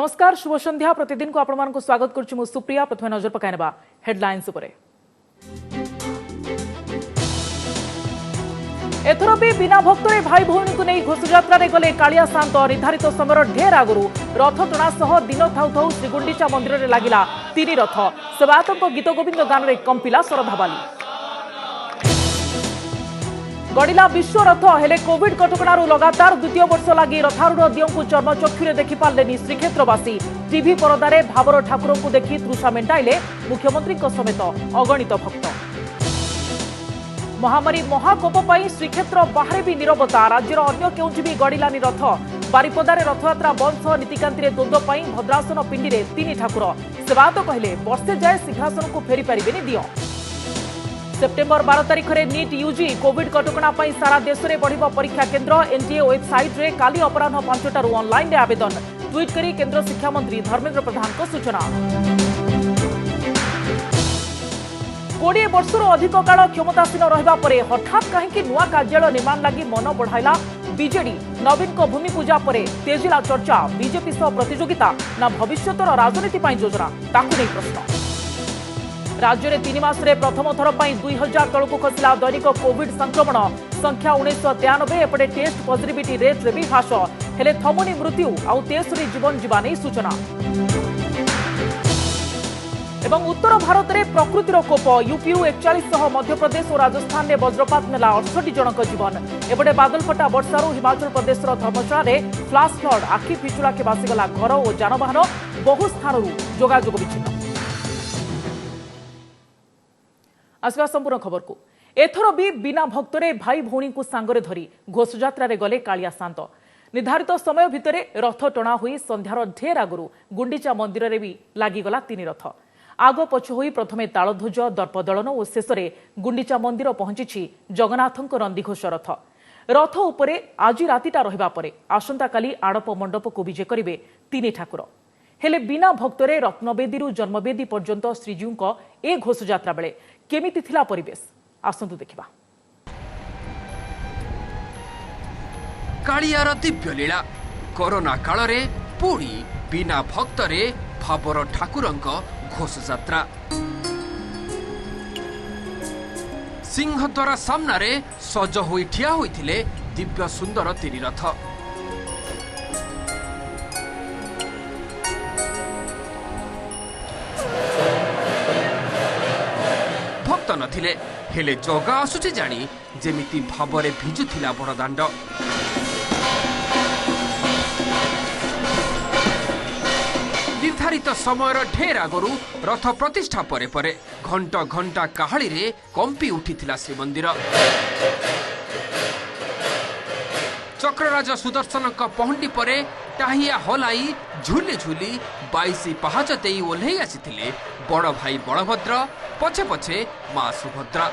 नमस्कार शुभ संध्या प्रतिदिन को आपण मानक स्वागत करछु मु सुप्रिया। प्रथमे नजर पकाइनबा हेडलाइंस उपरे। एथर भी बिना भक्तरे भाई भौणी को नहीं घोषयात्रा गले कालिया शांत निर्धारित समय ढेर आगु रथ टणा सह दिन थाउ थाउ श्रीगुंडीचा मंदिर में लगिला 3 रथ। सेवायतों गीत गोविंद गान में कंपिला सरधाबाली। गड़िला विश्व रथ हेले कोविड कटकणारू लगातार द्वितीय वर्ष लगी रथारूढ़ दियों को चर्मचक्षुरे देखि पार्लेनी श्रीक्षेत्रवासी। टीवी परदारे भावर ठाकुर को देखि तृषा मेंटाइले मुख्यमंत्री समेत अगणित भक्त। महामारी महाकोप पर श्रीक्षेत्र बाहर भी नीरवता। राज्यर अन्य केउंठी भी गड़िलानी रथ। बारिपदारे रथयात्रा बंद सह नीतिकांति द्वंद्व पर भद्रासन पिंडी में 3 ठाकुर। सेवायत कहले वर्षे जाए सिंहासन को फेरी पारिबेनी दियों। सेप्टेम्बर 12 तारिख में नीट यूजी कोविड कटकणा सारा देश में बढ़िबो परीक्षा केन्द्र। एनटीए वेबसाइट रे काली अपराह 5टारू ऑनलाइन रे आवेदन। ट्वीट करी केन्द्र शिक्षा मंत्री धर्मेन्द्र प्रधान को सूचना। 20 वर्षर अधिक काल क्षमतासीन रहिबा परे हठात कहीं नुआ कार्यालय निर्माण लगी मन बढ़ाइला बीजेडी। नवीन को भूमि पूजा परे तेजिला चर्चा। बीजेपी सह प्रतियोगिता ना भविष्यतर राजनीति पर योजना ताकू नहीं प्रश्न। राज्य में 3 मास प्रथम थर पर 2000 तलक खसला दैनिक कोविड संक्रमण संख्या 1993। एपटे टेस्ट पॉजिटिविटी रेट रे भी ह्रास हेले थमुनी मृत्यु आउ 63 जीवन जीवा नहीं सूचना। एवं उत्तर भारत में प्रकृतिर कोप यूपी 41 सह मध्यप्रदेश और राजस्थान में वज्रपात नेला 68 जनक जीवन। एपटे बादलफटा वर्षारू हिमाचल प्रदेश धर्मशाला में फ्लाश फ्लड आखि पिछुड़ा के बासीगला घर और जानवाहन बहु स्थान जोगाजोग विच्छिन्न। आसवा संपूर्ण खबर को। एथर भी बिना भक्तरे भाई भौणी को सांगरे धरी घोषयात्रा गले कालिया शांत। निर्धारित समय भितर रथ टणा हुई संध्यार ढेर आगु गुंडीचा मंदिर में भी लगिगला 3 रथ। आग पछ होई प्रथमे तालध्वज दर्पदलन और शेष में गुंडीचा मंदिर पहुंची जगन्नाथों नंदीघोष रथ। रथ उपरे आज रातिटा रहिबा परे आसंता काली आड़प मंडप को विजे करिवे 3 ठाकुर। हेले बिना भक्तरे रत्नवेदी जन्मवेदी पर्यंत श्रीजीव को ए घोषयात्रा बेले केमिति थिला परिवेश आसंतु देखिबा। कालियार दिव्य लीला कोरोना काल रे पुणी बिना भक्तरे भावर ठाकुरंक घोषयात्रा। सिंहद्वार सामने सज होई ठिया होइथिले दिव्य सुंदर 3 रथ। भक्त नथिले हेले जगा आसुचे जानी जेमिति भावरे भिजुथिला बड़दाण्ड। निर्धारित समय ढेर आगु रथ प्रतिष्ठा परे परे घंटा घंटा काहाली रे कंपी उठिथिला श्रीमंदिर। चक्रराज सुदर्शन पहंडी परे टाहिया हलाई झुली झुली 22 पहाच दे ओह्लई आसीथिले बड़ भाई बलभद्र पछे पछे मां सुभद्रा।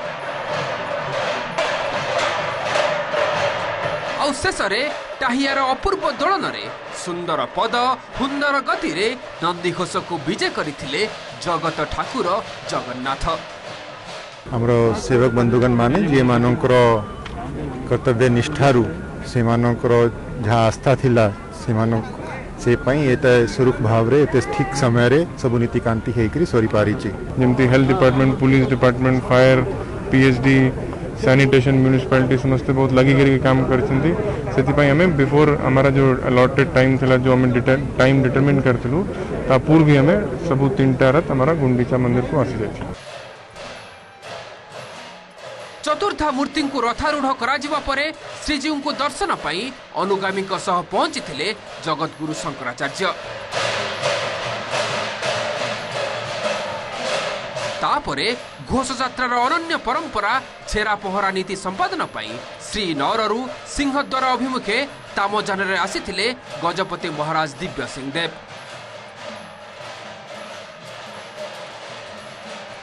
आउ शेषरे टाहियार अपूर्व दोलन रे सुंदर पद हुंदर गति रे नंदीघोष को विजय करथिले जगत ठाकुर जगन्नाथ। हमरो सेवक बंधुगण माने जे मानकर कर्तव्य निष्ठारू से मानकर जहाँ आस्था थिला से मान से सुरुख भाव रे ठीक समय रे सब नीतिकांति हेकरी सरी पारी छि। जेमती health department police department fire PHD sanitation municipality समस्त बहुत लगी करके काम करछंती। सेति हमें बिफोर हमारा जो अलॉटेड टाइम थिला जो हमें टाइम डिटरमिन करथिलु ता पूर्व भी हमें सब 3टा रथ हमारा गुंडीचा मंदिर को आसी जाय। चतुर्था मूर्ति को रथारूढ़ कराजिबा परे श्रीजीव को दर्शन पाई अनुगामी सह पहुंची थिले जगतगुरु शंकराचार्य। तापरे घोषयात्रार अनन्य परंपरा छेरा पहरा नीति संपादन पाई श्रीनगररू सिंहद्वार अभिमुखे तामजान रे आसीथिले गजपति महाराज दिव्य सिंहदेव।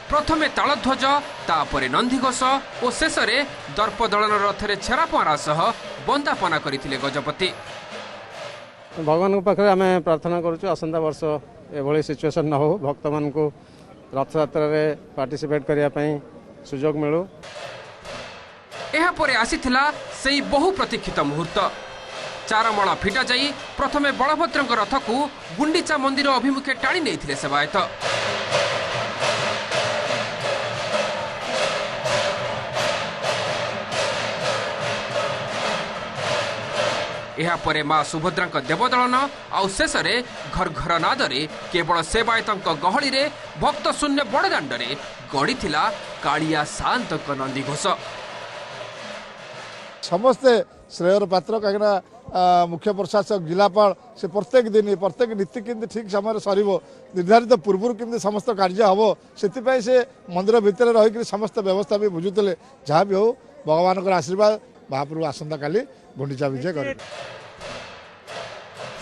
प्रथमे तालध्वज तापरे नंदीघोष और शेष में दर्पदलन रथरे छेरा पहरा सह बंदापना करथिले गजपति। भगवान पाखे आम प्रार्थना करुचु आसंता वर्ष एभली सिचुएशन न हो भक्त मान को रथयात्रा रे पार्टिसिपेट करिया पई सुजोग मिलू। एहा परे आसीथिला सेही बहु प्रतीक्षित मुहूर्त। चारमला फिटा जाई प्रथमे बलभद्रଙ୍କ रथକୁ गुंडीचा मंदिर अभिमुखे टाणी नेइथिले सेवायत। एहापरे मां सुभद्राଙ୍କ देवदलन आउ शेषरे घर घर नादरे केवल सेवायतଙ୍କ गहळीरे भक्त शून्य बड़दाण्डरे गड़ीथिला कालिया सान्तଙ୍କ नंदीघोष। समस्ते श्रेयर पात्र कहीं मुख्य प्रशासक जिलापाल से प्रत्येक दिन प्रत्येक नीति केमती ठीक समय सर निर्धारित पूर्व केमती समस्त कार्य हम से मंदिर भितर रही समस्त व्यवस्था भी बुझुते जहाँ भी हो भगवान आशीर्वाद महाप्रभु आसंता काली गुंडीचा विजय कर।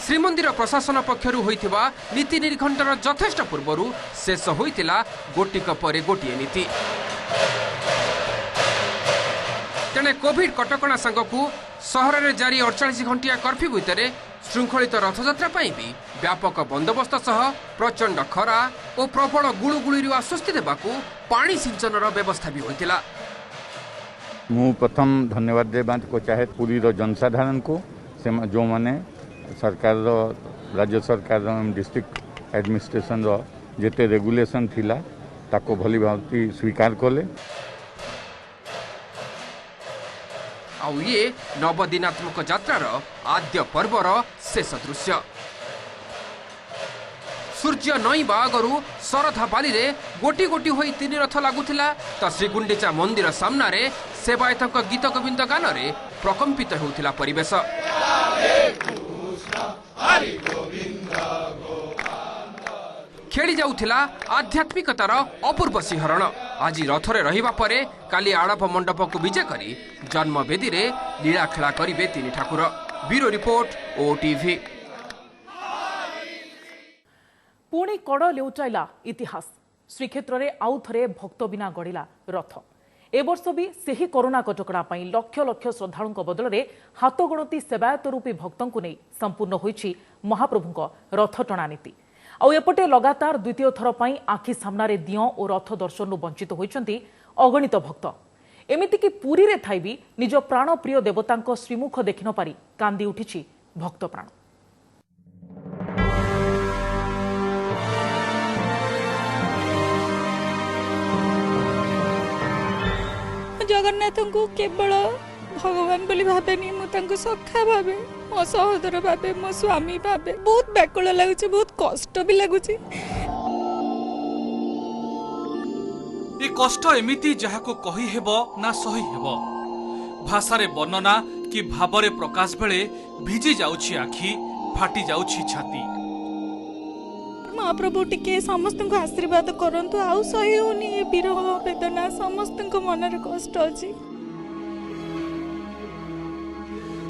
श्रीमंदिर प्रशासन पक्षरु होइथिबा नीति निर्घंटर यथेष्ट पूर्वरु शेष होइतिला गोटिक परे गोटिए नीति। तेणे कोविड कटकणा संगकु सहर में जारी 48 घंटिया कर्फ्यू भितर श्रृंखलित रथयात्रा भी व्यापक बंदोबस्त सह प्रचंड खरा और प्रबल गुळुगुळीरु आश्वस्ति देबाकू पानी सिंचनर व्यवस्था भी होइतिला। मु प्रथम धन्यवाद देवा को चाहे पुरी जनसाधारण को जो माने सरकार राज्य सरकार डिस्ट्रिक्ट एडमिनिस्ट्रेशन जेते रेगुलेशन थिला ताको भली भांति स्वीकार कले। आउ ये नवदिनात्मक यात्रार आद्य पर्वर शेष दृश्य। सूर्य नईबा आगरू शरधा बाली रे गोटी गोटी होई 3 रथ लागुथिला तो श्रीगुंडीचा मंदिर सामनारे सेवायतଙ୍କ गीत गोविंद गान रे प्रकंपित होउथिला परिवेश। खेली जाउथिला आध्यात्मिकतार अपूर्व सिंहरण। आज रथरे रहिबा परे काली आड़प मंडप को विजय करी जन्मवेदी रे लीला खेला करिवे 3 ठाकुर। Bureau report OTV. पुणी कड़ लेउटाइला इतिहास। श्रीक्षेत्र में आउ थे भक्त बिना गड़िला रथ। ए वर्ष भी सही कोरोना कटकड़ा लक्ष लक्ष श्रद्धालुं बदल में हाथगणती सेवायत रूपी भक्तों को नहीं संपूर्ण होइछि महाप्रभुं रथ टणा नीति। आउपटे लगातार द्वितीय थर पर आखि सामने दिओ और रथ दर्शन वंचित होइछंती अगणित भक्त। एमितिकी पुरी रे थाई भी निज प्राण प्रिय देवता श्रीमुख देखि न पारि कांदी उठिछि भक्त प्राण। जगन्नाथ को केवल भगवान बोली भावेनी मुझे सखा भावे मो सहोदर भावे मो स्वामी भावे। बहुत व्याकुल लगुच बहुत कष्ट भी लगुच। ए कष्ट एमिति जहाको कही हेबो ना सही हेबो भाषारे वर्णना कि भावरे प्रकाश बेले भिजी जाउछि आखि फाटी जाउछि छाती। महाप्रभु टिके समस्त को आशीर्वाद करंतु आउ सही होनी ए विरह वेदना समस्त को मनरे कष्ट अछि।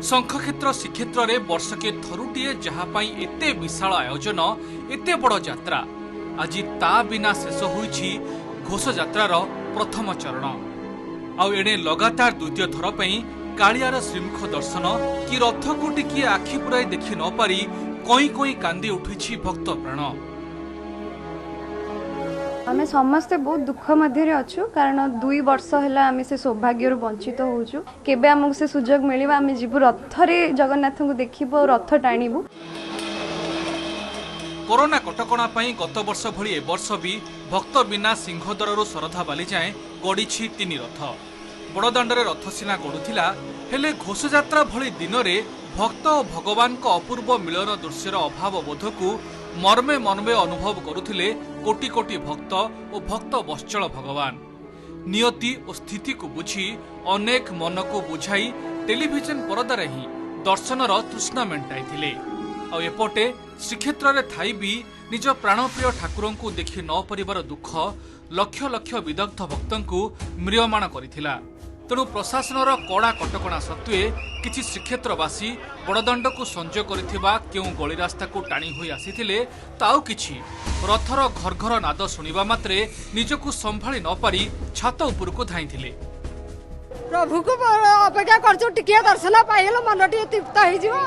शंखक्षेत्र श्रीक्षेत्र रे वर्षके थरुटिए जहा पाई एते विशाल आयोजन एते बड़ यात्रा आज ता बिना शेष होइछि घोष यात्रार प्रथम चरण। आउ एणे लगातार द्वितीय थर पई कालियार श्रीमुख दर्शन कि रथ को टिके आखि पुराई देखि न पारी कोई कोई कांदी उठिछि भक्त प्राण। आमे समस्ते बहुत दुख मध्य अच्छु कारण 2 वर्ष हैला आमे से सौभाग्य वंचित होउछु। केबे हमक से सुजोग मिलिबा आमे जीवु रथ रे जगन्नाथ को देखिबो रथ टाणीबु। कोरोना कटकणा पई गत वर्ष भली ए वर्ष भी भक्त बिना सिंहदररु शरधा बाली जाए गड़ीछि 3 रथ। बड़दाण्डरे रथ सिना गड़ुथिला हेले घोषयात्रा भली दिन रे भक्त और भगवान को अपूर्व मिलन दृश्यर अभाव बोधकू मर्मे मर्मे अनुभव करुथिले कोटी कोटी भक्त और भक्त वत्सल भगवान। नियति और स्थिति को बुझी अनेक मन को बुझाई टेलीविजन परदारे ही दर्शनर तृष्णा मेंटाइथिले। आ एपटे श्रीक्षेत्र रे थाई भी निज प्राणप्रिय ठाकुरं को देखि न परिवार दुख लक्ष लक्ष विदग्ध भक्तों को म्रियमाण करिथिला। तेणु प्रशासनर कड़ा कटकणा सत्वे किछि श्रीक्षेत्रवासी बड़दाण्ड को संजय करिथिबा केउ गली रास्ता को टाणी होई आसीथिले ताउ किछि रथर घर घर नाद सुनिबा मात्रे निजको संभाळी न पारी छात उपरको धाइथिले। प्रभु को अपेक्षा करछु टिकिया दर्शन पाइलो मन टिके तृप्त होई जिवो।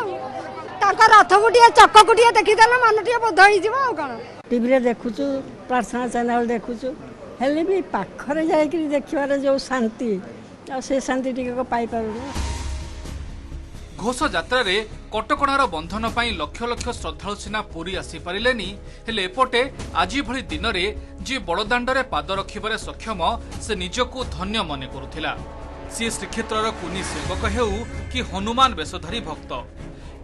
ताका रथ गुटिया चक्क गुटिया देखि देला मन टिके बोध होई जिवो। कोन टीवी रे देखुछु प्रार्थना चैनल देखुछु हेले भी पाखरे जाय कि देखिबार जो शांति से शांति टिके को पाई पारू। घोष यात्रा रे कटकणार बंधन पाई लक्ष लक्ष श्रद्धालु सिना पुरी आसी पारिलेनी हेले एपटे आज भली दिन में जी बड़दाण्डरे पाद रखिबारे सक्षम से निजको धन्य मने करुथिला। सी श्रीक्षेत्रर कुनी सेवक हेउ कि हनुमान वेशधारी भक्त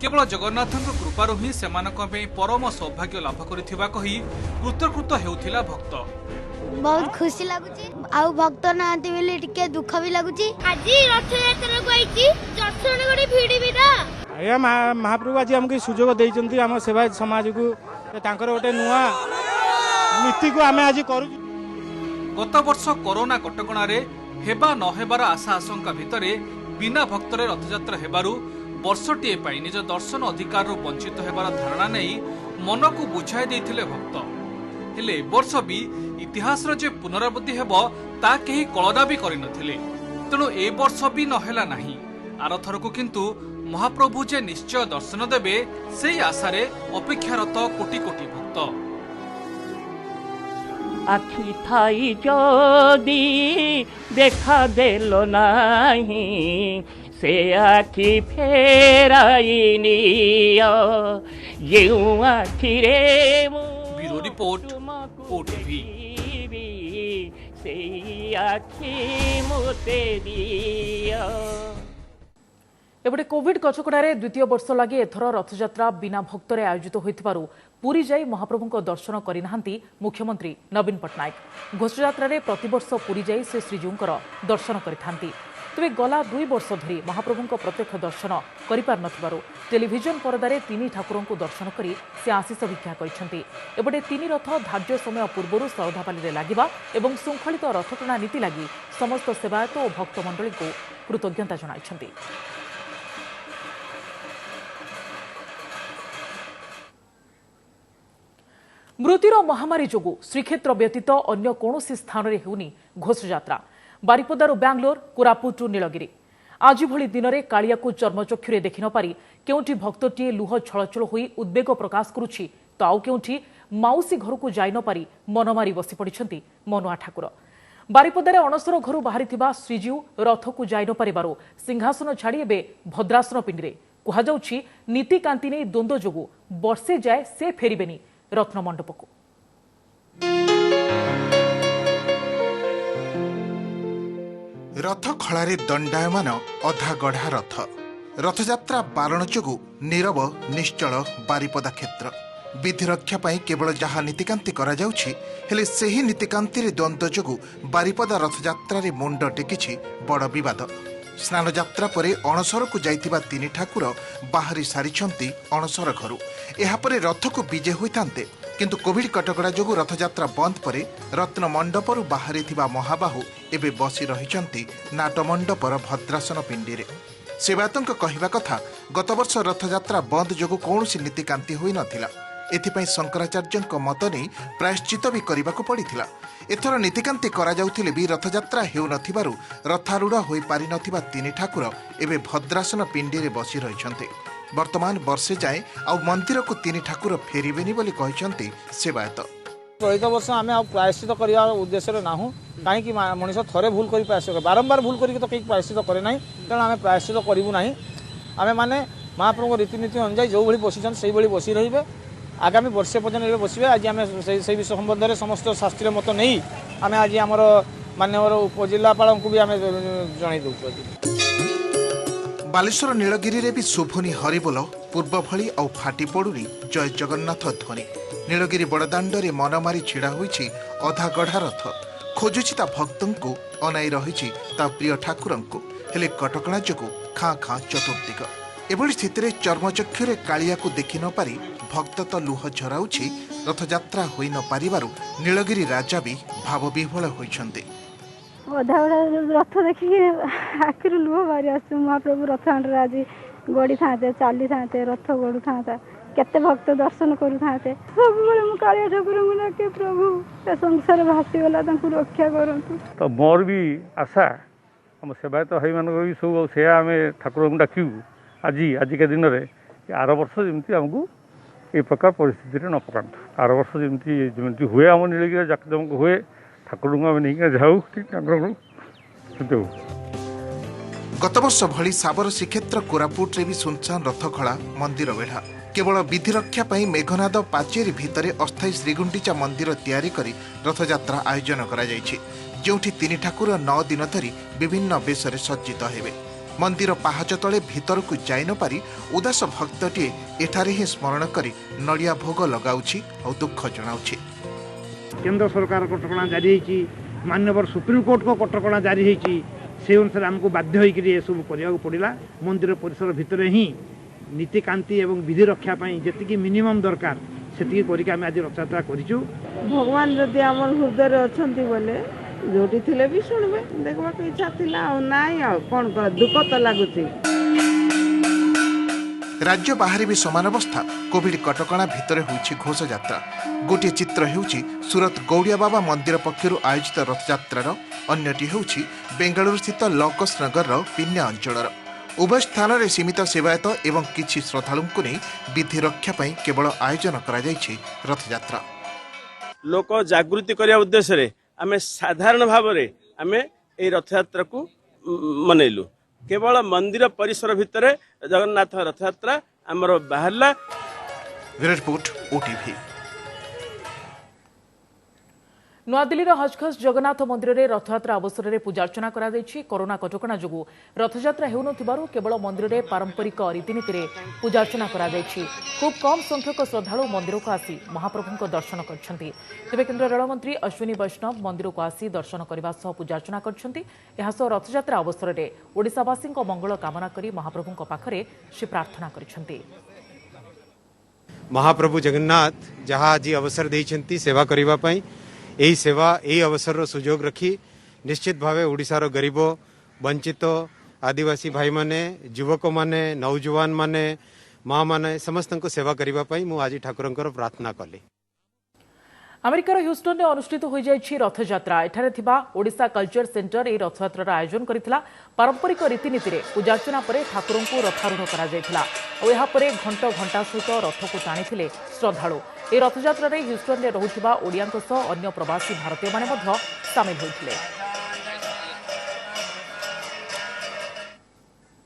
केवल जगन्नाथଙ୍କ कृपारु ही सेमानक पे परम सौभाग्य लाभ करिथिबा कही कृतकृत हेउथिला भक्त। बहुत खुशी लगुची आउ भक्त नांती बेले टिके दुख भी लगुची। आज रथ यात्रा को आइची दर्शन गडी भिड़ी बिना आया महाप्रभु आज हमके सुजोग देइचंती हम सेवा समाज को तांकर ओटे नुआ नीति को आमे आज करू। गत वर्ष कोरोना कटकणा रे हेबा न हेबार आशा आशंका भितरे बिना भक्तरे रथयात्रा हेबारु वर्षटीए पाई निज दर्शन अधिकार वंचित हेबार धारणा नहीं मन को बुझाई देइथिले भक्त। हेले वर्ष भी इतिहास जे पुनरावृत्ति हेब ता केही कल्पना भी करि नथिले तेणु ए वर्ष भी नहेला नाही। आरथरको किंतु महाप्रभु जे निश्चय दर्शन देबे सेई आशारे अपेक्षारत कोटी कोटी भक्त। आखि थाई जदि देखा देलो नाही से आखि फेराई नियो येउ आखि रे ब्यूरो रिपोर्ट ओटीवी। से आखि मोते दियो। एपटे कोविड कटकड़े द्वितीय वर्ष लगे एथर रथयात्रा बिना भक्तरे आयोजित होइथिबारु पुरी जाई महाप्रभुଙ୍କ दर्शन करिनाहांती मुख्यमंत्री नवीन पट्टनायक। घोषयात्रा रे प्रतिवर्ष पुरी जाई से श्रीजीउंकर दर्शन करिथांती तेबे गला 2 वर्ष धरी महाप्रभुଙ୍କ प्रत्यक्ष दर्शन करिपार नथिबारु टेलीविजन परदारे तीनी ठाकुरଙ୍କୁ दर्शन करी से आशीष भिक्षा करिसेंती। एपटे तीनी रथ धार्य समय पूर्वरु सरधापाली रे लागिबा एवं शृंखलित रथटଣା नीति लागि समस्त सेवायत और भक्त मंडली को कृतज्ञता जणाइछंती। मृत्युर महामारी जोगु श्रीक्षेत्र व्यतीत अन्य कौनसी स्थान में हेउनी घोषयात्रा। बारिपदारू बैंगलोर कोरापुटू नीलगिरी आज भली दिन में कालिया को चर्मचक्षुरे देखि न पारी केउठी भक्तटीए लुह छलछल होई उद्वेग प्रकाश करुछि तो आउ केउठी माउसी घर को जाई न पारी मनमारी बसी पड़िछंती मनुआ ठाकुर। बारिपदारे अणसर घर बाहरी श्रीजीउ रथ को जाई न पारिबारु सिंहासन छाड़ी एबे भद्रासन पिंडी कहुछि नीतिकांति नै द्वंद्व जोगु वर्षे जाए से फेरिबेनी रत्नमंडप को। रथ खଳାରେ दंडायमान अधा गढ़ा रथ रथयात्रा बारण जोगु नीरव निश्चल बारिपदा क्षेत्र विधि रक्षा पाई केवल जहा नीतिकांति करा जाउछि हेले सेही नीतिकांति रे द्वंद्व जोगु बारिपदा रथयात्रा रे मुंड टेकिछि बड़ विवाद। स्नान यात्रा परे अणसर को जाइथिबा तीनी ठाकुर बाहरी सारिछंती अणसर घरु एहापरे रथ को विजे होइतांते किंतु कोविड कटकड़ा जोगु रथयात्रा बंद परे रत्न मंडपरु बाहरी थिबा महाबाहु एबे बसी रहिचंती नाटमंडपर भद्रासन पिंडी रे। सेवायतंक कहिबा कथा गत वर्ष रथयात्रा बंद जोगु कौनसी नीतिकांति होई नथिला एथिपई शंकराचार्यଙ୍କ मत नै प्रायश्चित भी करिबाकू पड़िथिला। एथर नीतिकांति करा जाउथिले भी रथयात्रा हेउ नथिबारु रथारूढ़ होई पारि नथिबा तीनी ठाकुर एबे भद्रासन पिंडी रे बसी रहिचंती। वर्तमान वर्षे जाए आ मंदिर को तीनी ठाकुर फेरिबेनी बोली कहिसंती सेवायत। चलित वर्ष आम प्रायश्चित करने उद्देश्य नाहू कहीं मनीष थे भूल कर प्रायश्चित बारंबार भूल करके तो कहीं प्रायश्चित करे ना तेणु आम प्रायश्चित करूँ ना आम मैंने महाप्रभु रीतिनीति अनुजाई जो भाई बसी से बसी रे आगामी वर्षे पर्यटन बसवे। आज आम से विषय संबंध में समस्त शास्त्रीय मत नहीं आम आज आम माननीय उपजिलापाल को भी आम जन दूँ। बालेश्वर नीलगिरी रे भी शुभनी हरिबोल पूर्व भली और फाटी पड़ुनी जय जगन्नाथ ध्वनि। नीलगिरी बड़दाण्डरे मन मारी छिड़ा होइछि अधा गढ़ा रथ खोजुछि ता भक्तंकु अनाई रहिछि ता प्रिय ठाकुरंकु हेले कटकणा जोगु खाँ खाँ चतुर्दिग। एभली स्थिति चर्मचक्षुरे कालिया को देखि न पारी भक्त तो लुह झराउछि रथयात्रा होई न पारिबारु नीलगिरी राजा भी भावविह्वल होइछन्ति। अधा रथ देखिए आखिर लुह बारी आस महाप्रभु रथ हांडे आज गड़ी था चली था रथ गड़ू था केते भक्त दर्शन करू था सब कालिया ठाकुर डाके प्रभु ए संसार भासीगला रक्षा करतु। तो मोर भी आशा आम सेवायत भाई मान भी सब से आम ठाकुर डाकू आज के दिन में आर वर्ष जमी आमको ये प्रकार परिस्थिति न पका आर वर्ष जमी हुए आम नीलगिरी जाकजमक हुए ठाकुर आम नहीं जाऊ ठीक गत वर्ष भली साबर श्रीक्षेत्र कोरापुटे भी सुनसान रथखला मंदिर बेढ़ा केवल विधि रक्षा पर मेघनाद पाचेरी भितर अस्थायी श्रीगुंडीचा मंदिर तैयारी करी रथयात्रा आयोजन करा जायछि, जोंठी तीन ठाकुर 9 दिन धरी विभिन्न बेशरे सज्जित हेबे। मंदिर पाहाच तले भितर को जाई न पारी उदास भक्तटी एठारे ही स्मरण करी नड़िया भोग लगाउछि और दुख जनाउछि। केंद्र सरकार कटकणा जारी होती, माननीय सुप्रीम कोर्ट को कटकणा जारी होती, से अनुसार आमको बाध्य होकर यह सब करने पड़ा। मंदिर परिसर भितर ही नीतिकांति एवं विधि रक्षा जी मिनिमम दरकार से करके आज रथयात्रा करूँ। भगवान जदि आम हृदय अच्छा बोले जोटी थे भी शुणवे देखा इच्छा थिला ना कौन कर दुख तो लगुच। राज्य बाहर भी समान अवस्था कोविड कटकणा भितर होइछि घोष यात्रा। गोटे चित्र हेउछि सूरत गौड़िया बाबा मंदिर पक्षरु आयोजित रथयात्रार, अन्यटी हेउछि बेंगलुरु स्थित लॉकस नगर पिन्या अंचलर। उभय स्थान में सीमित सेवायत एवं किछि श्रद्धालुंकु नै विधि रक्षा पई केवल आयोजन करा जायछि रथयात्रा। लोक जागृति करिया उद्देश्य रे आमे साधारण भाव रे आमे ए रथयात्रा को मनैलु। केवल मंदिर परिसर भितर जगन्नाथ रथयात्रा आमर बाहरला। Report OTV. नुआदिल्ली हजखस जगन्नाथ मंदिर में रथयात्रा अवसर में पूजार्चना करा कोरोना कटकणा जो रथयात्रा हेउनथिबारु केवल मंदिर में पारंपरिक रीतिनीति में पूजार्चना करा खूब कम संख्यक श्रद्धालु मंदिर को आसी महाप्रभु को दर्शन करछंती। तेबे केंद्र रेलमंत्री अश्विनी वैष्णव मंदिर को आसी दर्शन करने सह पूजार्चना करछंती। एहासह रथयात्रा अवसर में ओडिशावासी मंगल कामना करी महाप्रभु पाखरे से प्रार्थना करछंती। महाप्रभु जगन्नाथ जहाँ आज अवसर देइछंती सेवा करिबा पई यही सेवा यही अवसर सुजोग रखी निश्चित भावे ओडिशार गरीब वंचित आदिवासी भाई माने युवक माने नौजवान माने माँ माने समस्त को सेवा करिबा पई मु आज ठाकुरंकर प्रार्थना कली। अमेरिकार ह्यूस्टन में अनुष्ठित हो जाइछि रथयात्रा। एठारे थिबा ओडिशा कल्चर सेंटर ए रथयात्रार आयोजन करितला। पारंपरिक रीतिनीति रे पूजार्चना परे ठाकुरंक रथारूढ़ करा जायतिला और एहा परे घंट घंटा सहित रथ को टाणिथिले श्रद्धालु। ए रथयात्रा रे ह्यूस्टन में रहुथिबा ओडियाक सह अन्य प्रवासी भारतीय माने मध्य शामिल होइथिले।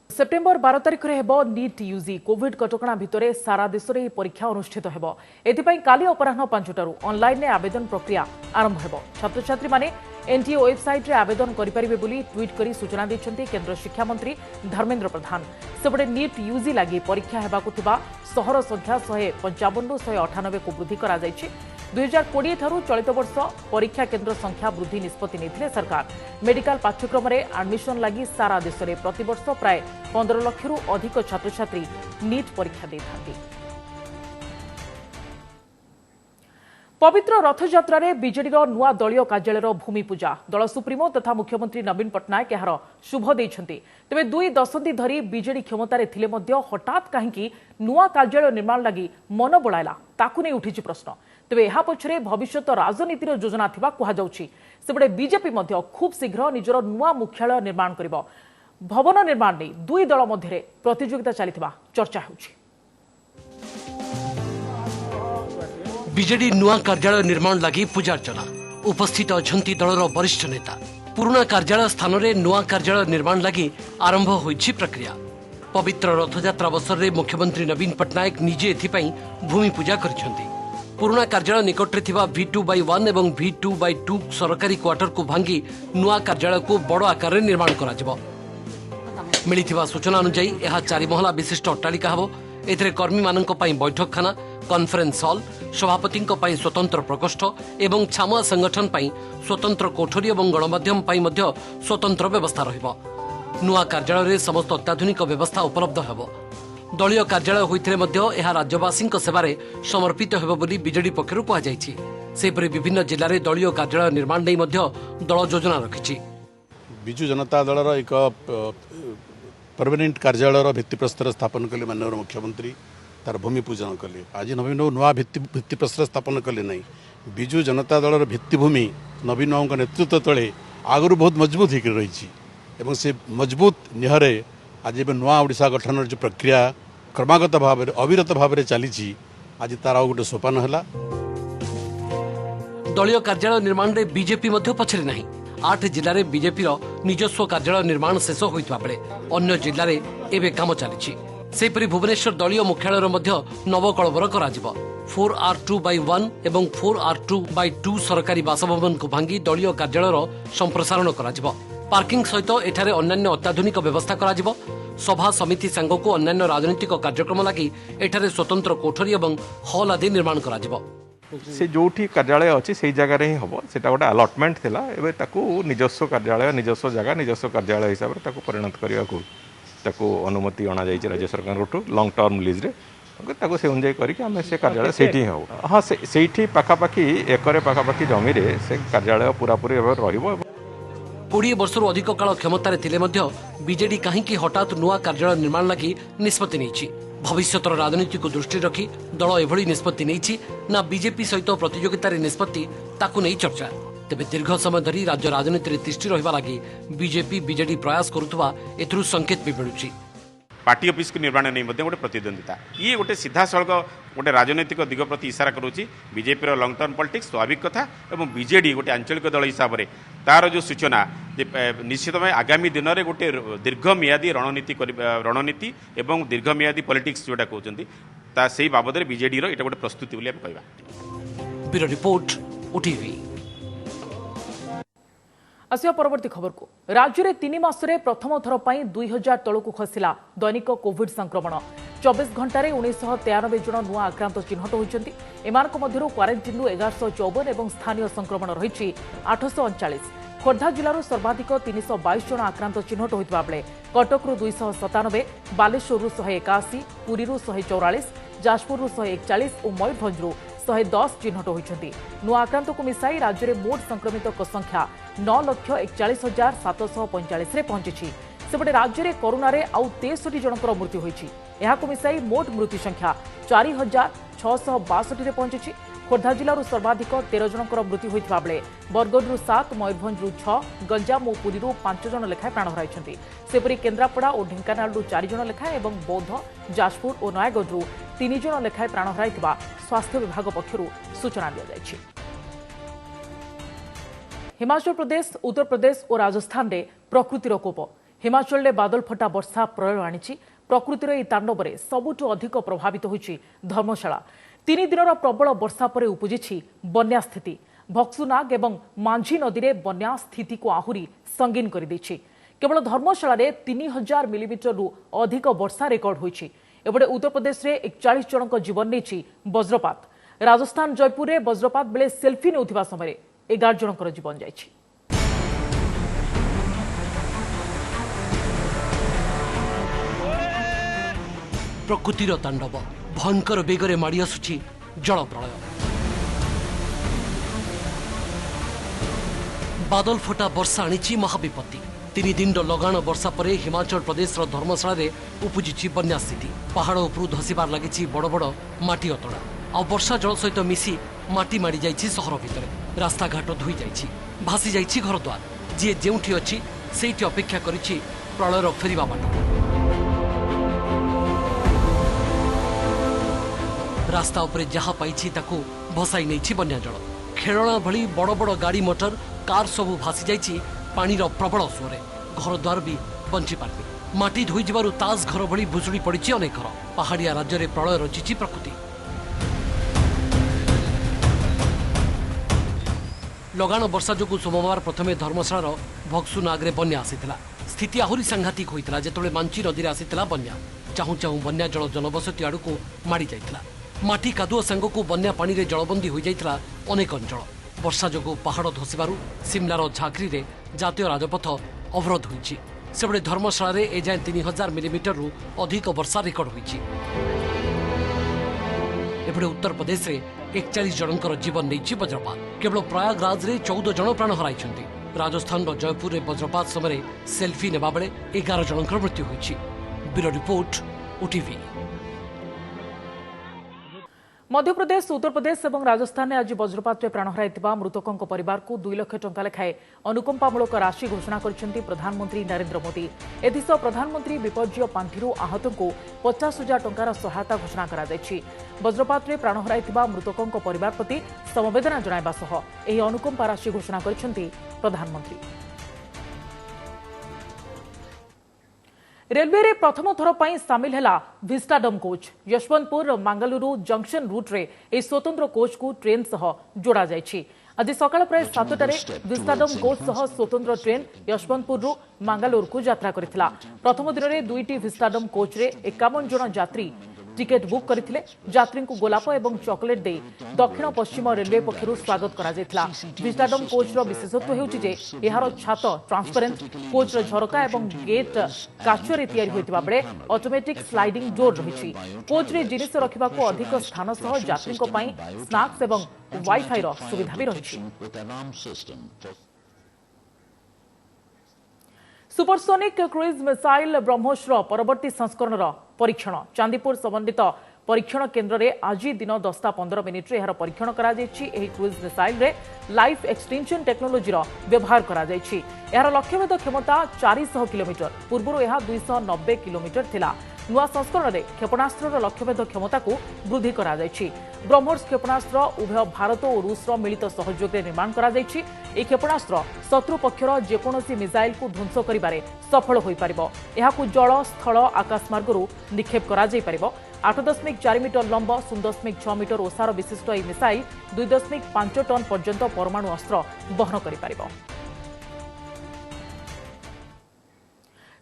सेप्टेम्बर 12 तारिख में हेब नीट यूजी। कोविड कटकणा भितर सारा देश में परीक्षा अनुष्ठित हेब। एथिपाई काली अपराह्न 5टारू ऑनलाइन आवेदन प्रक्रिया आरंभ हेब। छात्र छात्री माने एनटीए वेबसाइट रे आवेदन करिपारिबे बोली ट्वीट करी सूचना दैछन्ती केंद्र शिक्षा मंत्री धर्मेंद्र प्रधान। सेपटे नीट यूजी लागि परीक्षा हेबाकु थिबा सहर संख्या 155 रु 198 को वृद्धि करा जायछि। 2020 ठारू चलित वर्ष परीक्षा केंद्र संख्या वृद्धि निष्पत्ति नेथिले सरकार। मेडिकल पाठ्यक्रम रे एडमिशन लागि सारा देश में प्रतिवर्ष प्राय 15 लाख रु अधिक छात्र छात्री नीट परीक्षा देथांती। पवित्र रथयात्रा रे बीजेडी नुआ दलीय कार्यालय भूमि पूजा। दल सुप्रीमो तथा मुख्यमंत्री नवीन पट्टनायक यार शुभ देइछन्ती। तेबे 2 दशंधि धरी बीजेडी क्षमतार थिले मध्य हठात काहेकि नुआ कार्यालय निर्माण लागि मन बळाइला ताकु नै उठिछि प्रश्न। तेबे एहा पछरे भविष्यत राजनीतिर योजना थिबा कुहा जाउछि। सेबडे बीजेपी मध्य खूब शीघ्र निजर नुआ मुख्यालय निर्माण करिबो। भवन निर्माण नै 2 दल मध्यरे प्रतियोगिता चलिथिबा चर्चा होछि। बीजेडी नुआ कार्यालय निर्माण लगी पूजार्चना उपस्थित अछंती दलर वरिष्ठ नेता। पुराना कार्यालय स्थान में नुआ कार्यालय निर्माण लगी आरंभ होइछि प्रक्रिया। पवित्र रथयात्रा अवसर में मुख्यमंत्री नवीन पट्टनायक निजे एथिपाई भूमि पूजा करिसेंती। पुराना कार्यालय निकटरे थिबा V2/1 एवं V2/2 सरकारी क्वार्टर को भांगी नुआ कार्यालय को बड़ आकार में निर्माण करा जिवो। मिलिथिबा सूचना अनुसार यह 4 महला विशिष्ट अट्टालिका हबो। एथरे कर्मी माननक पई बैठकखाना, कॉन्फ्रेंस हॉल, सभापति स्वतंत्र प्रकोष्ठ एवं छामुआ संगठन पई स्वतंत्र कोठरी और गणमाध्यम पई मध्य स्वतंत्र व्यवस्था रहिबो। नुआ कार्यालय रे समस्त अत्याधुनिक व्यवस्था उपलब्ध हेबो। दलीय कार्यालय होइथिले मध्य एहा राज्यवासी सेवारे समर्पित हेबो बोली बीजेडी पक्षरु कहा जायछि। सेपरि विभिन्न जिल्ला रे दलीय कार्यालय निर्माण नै मध्य दल योजना रखिछि। बिजु जनता दलर एक परमानेंट कार्यालय भित्तिप्रस्तर स्थापन कले माननीय मुख्यमंत्री तार भूमि पूजन कले। आज नवीन नुआ भित्तिप्रस्तर स्थापन कले नहीं। बिजु जनता दलर भित्तिभूमि नवीन बाबू नेतृत्व तले आगु बहुत मजबूत होकर रही से मजबूत निहरे आज नुआ ओडिशा गठन जो प्रक्रिया क्रमागत भाव अविरत भाव चली आज तार गोटे सोपान है। दलीय कार्यालय निर्माण में बीजेपी पछरे नहीं। 8 जिले में बीजेपी निजस्व कार्यालय निर्माण शेष होता बेले अन्य जिले में एवं काम चली सेपरी भुवनेश्वर दलीय मुख्यालय नवकलबर कर 4R2/1 एवं 4R2/2 सरकारी बासभवन को भांगी दलीय कार्यालय संप्रसारण कर पार्किंग सहित एठारे अन्यान्य अत्याधुनिक व्यवस्था कर सभा समिति सांग को अन्यान्य राजनीतिक कार्यक्रम लगी एठारे स्वतंत्र कोठरी और हॉल आदि निर्माण कर से जो कार्यालय अच्छी से जगह ही हम से गोटे अलटमेंट थी निजस्व कार्यालय निजस्व जगह निजस्व कार्यालय हिसाब से परिणत करने को अनुमति अणा राज्य सरकार लंग टर्म लीज से अनुजाई करके से कार्यालय से हो हाँ से पाखापाखि एकरे पाखापाखि जमी से कार्यालय पूरापूरी भाव 20 वर्ष अधिक काल क्षमतार बीजेडी कहीं हठात नुआ कार्यालय निर्माण लगी निष्पत्ति नहीं भविष्यतर राजनीति को दृष्टि रखी दल एभली निष्पत्ति नहीं ना बीजेपी सहित प्रतियोगितार निष्पत्ति ताकू नहीं चर्चा तेबे दीर्घ समय धरी राज्य राजनीति तिष्ठि रहिबा लगी बीजेपी बीजेडी प्रयास करुवा एथुरु संकेत भी मिलुछि पार्टी ऑफिस को निर्माण नहीं गोटे प्रतिद्वंदिता ये गोटे सीधा सड़क गोटे राजनैतिक दिग प्रति इशारा करुच्ची बीजेपी लंग टर्म पॉलिटिक्स स्वाभाविक कथा और बीजेडी गोटे आंचलिक दल हिसाब से तार जो सूचना निश्चित भाव आगामी दिन में गोटे दीर्घमियादी रणनीति एवं दीर्घमियादी पॉलिटिक्स जोटा कहते से बाबद बीजेडी रो गोटे प्रस्तुति बोली कहवा। Bureau report OTV. आसिया परवर्ती खबर को राज्य में 3 मासरे प्रथम थर पर 2000 तलू खसला दैनिक कोविड संक्रमण 24 घंटे 1993 जन नुआ आक्रांत चिन्हट होती क्वारेंटाइन 1154 और स्थानीय संक्रमण रही 839 खोर्धा जिलूर सर्वाधिक 322 जन आक्रांत चिन्हट होता बेले कटकू 297 बालेश्वर 181 पुरी 144 जाजपुर 141 और मयूरभंजु 110 चिन्हट होती नुआ आक्रांत को मिसाई राज्य में मोट संक्रमित संख्या 9,41,745 रे पहुंची सेपटे राज्य में कोरोना आउ 63 जनकर मृत्यु होती मिसाई मोट मृत्यु संख्या 4,662 रे पहुंची खोर्धा जिलूर सर्वाधिक 13 जनकर मृत्यु होता बेले बरगढ़ 7 मयूरभंजु 6 गंजाम और पुरी 5 जन लेखाएं प्राण हराई सेपरी केन्द्रापड़ा और ढेंकानाल 4 जन लेखाएं और बौद्ध जाजपुर और नयागढ़ 3 जन लेखाएं प्राण हराई स्वास्थ्य विभाग पक्षर सूचना दी। हिमाचल प्रदेश उत्तर प्रदेश और राजस्थान में प्रकृतिर कोप हिमाचल में बादल फटा वर्षा प्रलय आनी प्रकृतिर यह तांडव में सबुठ अधिक प्रभावित होती धर्मशाला 3 दिनर प्रबल वर्षा पर उपजी बन्या स्थिति भक्सुनाग और मांझी नदी में बन्या स्थिति को आहरी संगीन कर केवल धर्मशाला 3000 मिलीमीटर अधिक वर्षा रेकर्ड होती एपटे उत्तर प्रदेश में 41 जनक जीवन नहीं वज्रपात राजस्थान जयपुर में वज्रपात बेले सेल्फी नेउथिबा समय 11 जनकर जीवन जाइछि। प्रकृतिर तांडव भयंकर बेगरे माड़ी आसुछि जल प्रलय बादल फटा वर्षा आनी महाविपत्ति 3 दिन लगाण वर्षा पर हिमाचल प्रदेश धर्मशाला उपजी बन्या स्थिति पहाड़ उपरू धसीबार लगी बड़ बड़ माटी अतड़ा आ वर्षा जल सहित मिसी माटी माड़ी जाइछि सहर भितर रास्ता घाट धोई जाइछि भासी जाइछि घर द्वार जी जेउठी अछि सेठी अपेक्षा करिछि प्रलयर फेरिबा बाट रास्ता उपरे जहा पाइछि ताकू भसाई नैछि बन्या जल खेलना भली बड़ बड़ गाड़ी मोटर कार सबू भासी जाइछि पानीर प्रबल सुरे घर द्वार भी बंची पारे माटी धोई जबारु ताज घर भली भुजुड़ी पड़िछि अनेक घर पहाड़िया राज्य में प्रलय रचिछि प्रकृति लगाण वर्षा जो सोमवार प्रथमे धर्मशाला भक्सुनाग्रे बन्या आसीथिला स्थिति आहुरी सांघातिक होइतिला जेतबेले मांची नदी रे आसीथिला बन्या चाहू चाहू बन्या जल जनबसती आड़को माड़ी जाइतिला माटी कादुओ सांगको बन्या पानी रे जलबंदी हो जाइतिला अनेक अंचल वर्षा जो पहाड़ धसीबारु सिमलार झाकरी रे जातीय राजपथ अवरोध होइछि सेबडे धर्मशाला रे ए जाय 3000 मिलीमीटर रु अधिक वर्षा रेकर्ड होइछि एपटे उत्तर प्रदेश रे 41 जनकर जीवन नहीं वज्रपात केवल प्रयागराज रे 14 जन प्राण हराई राजस्थान जयपुर रे वज्रपात समय सेल्फी नेबा बेले 11 जनकर मृत्यु होइछि। Bureau report OTV. Madhya Pradesh Uttar Pradesh और राजस्थान में आज वज्रपात में प्राण हराई मृतकों परिवार को 2 लाख टंका लेखाएं अनुकंपामूलक राशि घोषणा कर प्रधानमंत्री नरेंद्र मोदी। एसह प्रधानमंत्री विपर्यय पांठि आहत को 50,000 टंकार सहायता घोषणा कर वज्रपात में प्राण हराई मृतकों परिवार प्रति समवेदना जणाइबा सह एही अनुकंपा राशि घोषणा कर प्रधानमंत्री। रेलवे रे प्रथम थर पर सामिल है vistadome coach. Yesvantpur Mangaluru junction route रे एक स्वतंत्र कोच को ट्रेन सह जोड़ा जायछि। आज सकाळ प्राय 7टारे विस्टाडम कोच सह स्वतंत्र ट्रेन यशवंतपुर मंगलुरु को यात्रा करिथिला। प्रथम दिन में 2टी विस्टाडम कोच रे 51 जन यात्री टिकेट बुक करथिले। यात्री को गोलाप एवं चॉकलेट दे दक्षिण पश्चिम रेलवे पक्षरु स्वागत करा जायथिला। विस्टाडम कोच रो विशेषत्व हेउछि जे एहार छात ट्रांसपेरेंट, कोच रो झरका एवं गेट काचरे तयारी होइतिबा बेले ऑटोमेटिक स्लाइडिंग डोर रहिछि। कोच रे जिनिस रखिबा को अधिक स्थान सह यात्री को पई स्नैक्स एवं वाईफाई रो सुविधा भी रहिछि। सुपरसोनिक क्रूज मिसाइल ब्रह्मोस परवर्ती संस्करण परीक्षण चांदीपुर समन्वित परीक्षण केन्द्र में आज दिन 10:15 यार परीक्षण करा क्रूज मिसाइल रे लाइफ एक्सटेंशन टेक्नोलोजी व्यवहार करा यार लक्ष्यभेद क्षमता 400 किलोमीटर पूर्व यह 290 किलोमीटर थिला। नुआ संस्करण में क्षेपणास्त्र लक्ष्यभेद क्षमता को वृद्धि करा ब्रह्मोस क्षेपणास्त्र उभय भारत और रूस मिलित सहयोग में निर्माण करा क्षेपणास्त्र शत्रु पक्षर जेकोसी मिसाइल को ध्वंस करिबारे सफल होई परिबो। एहाकु जल स्थल आकाश मार्गरू निक्षेप करा जाई परिबो। 8.4 मीटर लंब 0.6 मीटर ओसार विशिष्ट यह मिसाइल 2.5 टन पर्यंत परमाणु अस्त्र बहन करि परिबो।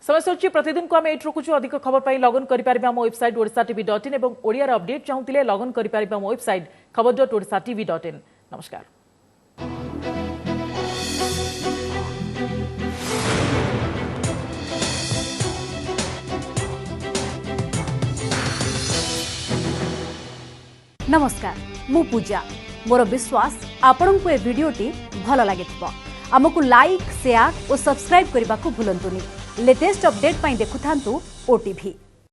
समय सच्ची प्रतिदिन को आम एट रखुचु। अधिक खबर पाई लगन करि परिबा हम वेबसाइट odisatv.in एवं ओडिया अपडेट चाहूतिले लगन करि परिबा हम वेबसाइट खबर.odisatv.in। नमस्कार। नमस्कार, मु पूजा। मोर विश्वास आपन को ए वीडियोटी भल लगे आमको लाइक, शेयर और सब्सक्राइब करने को भूलंतुनी। लेटेस्ट अपडेट पाई देखुथांतु ओटीवी।